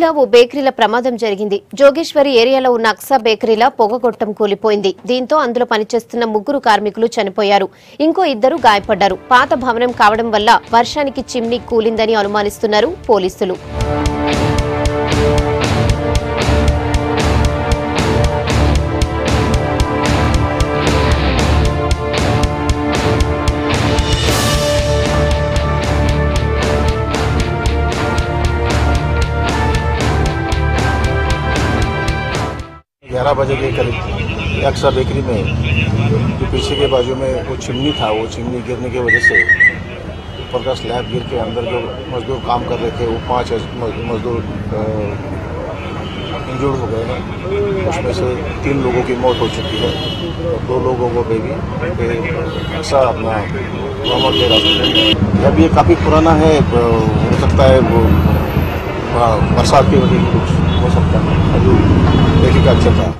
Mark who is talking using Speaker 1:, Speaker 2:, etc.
Speaker 1: జిల్లా ఓ బేకరీల ప్రమాదం జరిగింది. జోగేశ్వరి ఏరియాలో ఉన్న అక్సా బేకరీల పొగగొట్టం కూలిపోయింది. దీంతో అందులో పనిచేస్తున్న 3 కార్మికులు చనిపోయారు. ఇంకో 2 గాయపడ్డారు. పాత భవనం కావడం వల్ల వర్షానికి చిమ్నీ కూలిందని అనుమానిస్తున్నారు పోలీసులు.
Speaker 2: ग्यारह बजे के करीब अक्सा बेकरी में जो पीछे के बाजू में वो चिमनी था, वो चिमनी गिरने की वजह से ऊपर का स्लैब गिर के अंदर जो मजदूर काम कर रहे थे वो 5 मजदूर इंजर्ड हो गए हैं। उसमें से 3 लोगों की मौत हो चुकी है और 2 लोगों को बेबी अक्सा अपना गवर्नमेंट के रास्ते। अब ये काफ़ी पुराना है, हो सकता है वो बरसात की वजह से कुछ हो सकता है। अभी देखिए क्या चल रहा है।